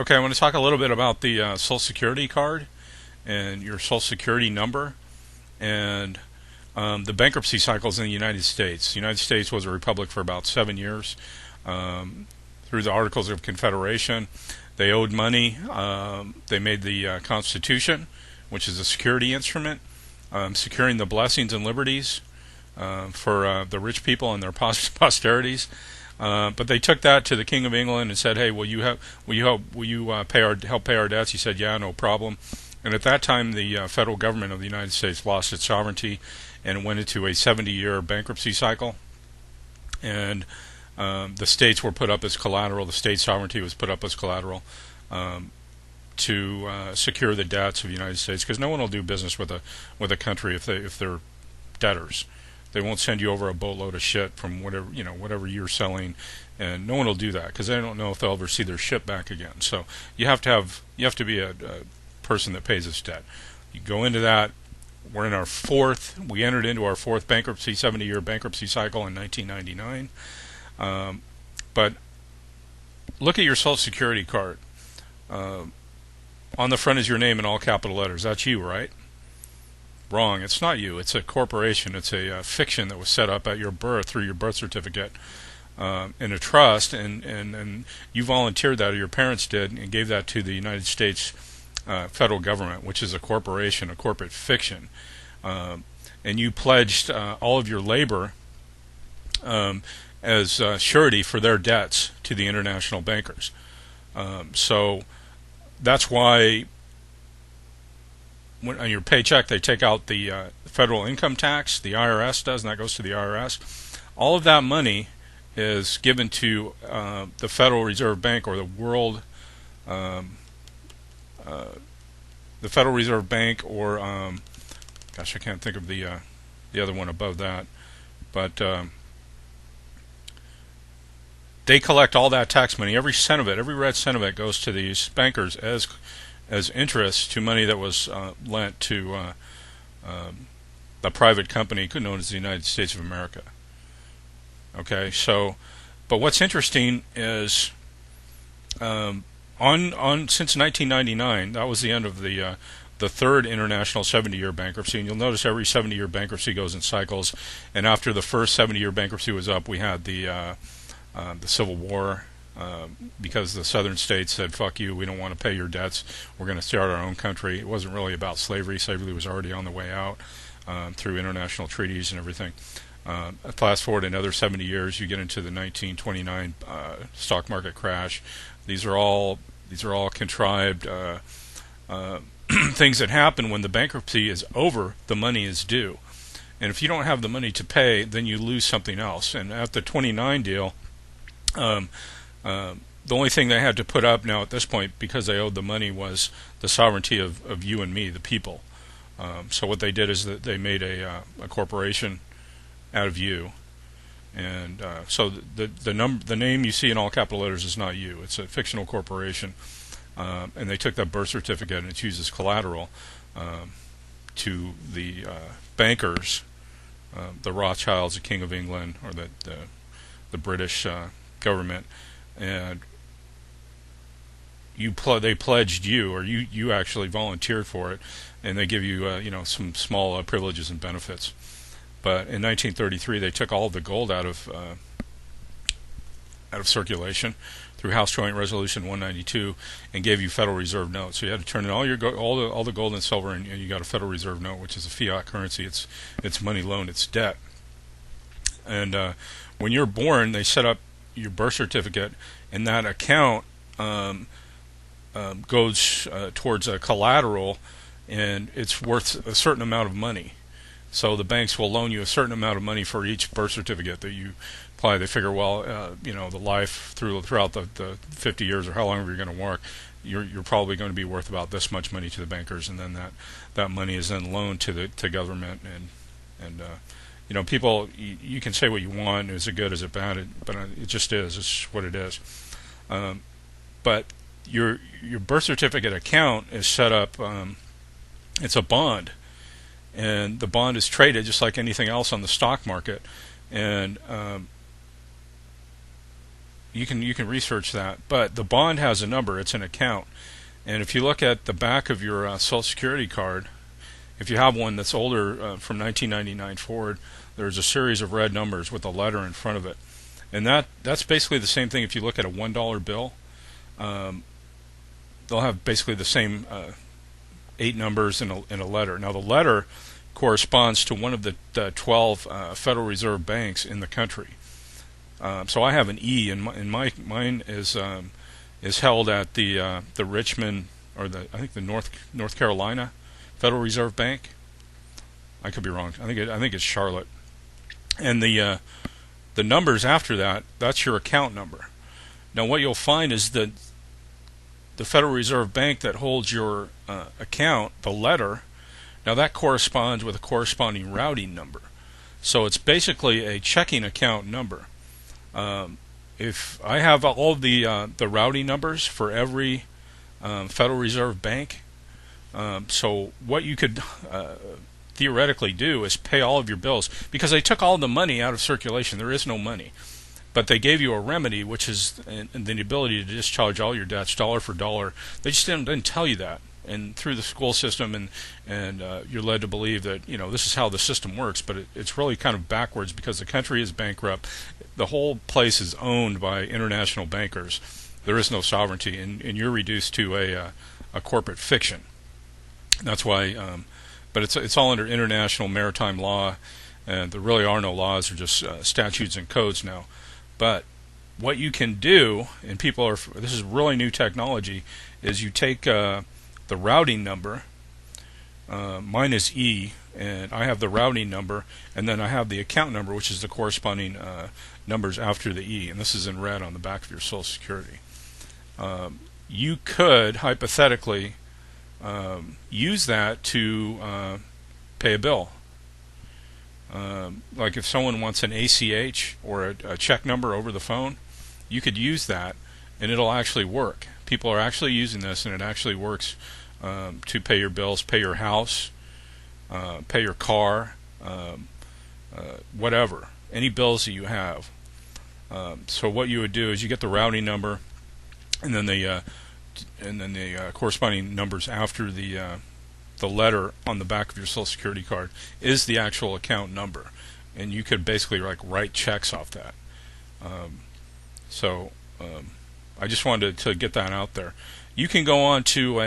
Okay, I want to talk a little bit about the Social Security card and your Social Security number and the bankruptcy cycles in the United States. The United States was a republic for about 7 years. Through the Articles of Confederation, they owed money. They made the Constitution, which is a security instrument, securing the blessings and liberties for the rich people and their posterities. But they took that to the King of England and said, "Hey, will you help pay our debts?" He said, "Yeah, no problem." And at that time, the federal government of the United States lost its sovereignty, and it went into a 70-year bankruptcy cycle. And the states were put up as collateral. The state sovereignty was put up as collateral to secure the debts of the United States, because no one will do business with a country if they're debtors. They won't send you over a boatload of shit from whatever you're selling, and no one will do that because they don't know if they'll ever see their ship back again. So you have to be a person that pays its debt. You go into that. We entered into our fourth 70-year bankruptcy cycle in 1999. But look at your Social Security card. On the front is your name in all capital letters. That's you, right? Wrong. It's not you. It's a corporation. It's a fiction that was set up at your birth through your birth certificate in a trust, and you volunteered that, or your parents did, and gave that to the United States federal government, which is a corporation, a corporate fiction. And you pledged all of your labor as surety for their debts to the international bankers. So that's why on your paycheck they take out the federal income tax. The IRS does, and that goes to the IRS. All of that money is given to the Federal Reserve Bank, or the Federal Reserve Bank, or gosh, I can't think of the other one above that, but they collect all that tax money. Every cent of it, every red cent of it, goes to these bankers as interest to money that was lent to a private company known as the United States of America. Okay, so, but what's interesting is since 1999, that was the end of the third international 70-year bankruptcy, and you'll notice every 70-year bankruptcy goes in cycles. And after the first 70-year bankruptcy was up, we had the Civil War. Because the southern states said, "Fuck you, we don't want to pay your debts. We're going to start our own country." It wasn't really about slavery. Slavery was already on the way out through international treaties and everything. Fast forward another 70 years, you get into the 1929 stock market crash. These are all contrived things that happen when the bankruptcy is over. The money is due, and if you don't have the money to pay, then you lose something else. And at the 29 deal, the only thing they had to put up now at this point, because they owed the money, was the sovereignty of you and me, the people. So what they did is that they made a corporation out of you, and so the name you see in all capital letters is not you. It's a fictional corporation, and they took that birth certificate and it's used as collateral to the bankers, the Rothschilds, the King of England, or the British government, and they pledged you, or you actually volunteered for it, and they give you some small privileges and benefits. But in 1933, they took all the gold out of circulation through House Joint Resolution 192 and gave you Federal Reserve notes. So you had to turn in all the gold and silver, and you got a Federal Reserve note, which is a fiat currency. It's money loaned, it's debt. And when you're born, they set up your birth certificate, and that account goes towards a collateral, and it's worth a certain amount of money. So the banks will loan you a certain amount of money for each birth certificate that you apply. They figure, well, the life throughout the 50 years or how long you're going to work, you're probably going to be worth about this much money to the bankers, and then that money is then loaned to government. And people, you can say what you want, is it good, is it bad, but it just is. It's what it is. But your birth certificate account is set up. It's a bond, and the bond is traded just like anything else on the stock market. And you can research that. But the bond has a number. It's an account. And if you look at the back of your Social Security card, if you have one that's older from 1999 forward, there's a series of red numbers with a letter in front of it. And that's basically the same thing if you look at a $1 bill. They'll have basically the same 8 numbers in a letter. Now the letter corresponds to one of the 12 Federal Reserve banks in the country. So I have an E, and mine is held at the Richmond, or I think the North Carolina Federal Reserve Bank. I could be wrong. I think it's Charlotte. And the numbers after that, that's your account number. Now what you'll find is that the Federal Reserve Bank that holds your account, the letter, now that corresponds with a corresponding routing number. So it's basically a checking account number. If I have all of the routing numbers for every Federal Reserve Bank, so what you could theoretically do is pay all of your bills, because they took all the money out of circulation. There is no money. But they gave you a remedy, which is the ability to discharge all your debts dollar for dollar. They just didn't tell you that. And through the school system, and you're led to believe that this is how the system works, but it's really kind of backwards, because the country is bankrupt. The whole place is owned by international bankers. There is no sovereignty, and you're reduced to a corporate fiction. That's why, but it's all under international maritime law, and there really are no laws. They're just statutes and codes now. But what you can do, and this is really new technology, is you take the routing number. Mine is E, and I have the routing number, and then I have the account number, which is the corresponding numbers after the E, and this is in red on the back of your Social Security. You could hypothetically use that to pay a bill. Like if someone wants an ACH or a check number over the phone, you could use that, and it'll actually work. People are actually using this, and it actually works to pay your bills, pay your house, pay your car, whatever, any bills that you have. So what you would do is you get the routing number, and then the corresponding numbers after the letter on the back of your Social Security card is the actual account number, and you could basically write checks off that. I just wanted to get that out there. You can go on to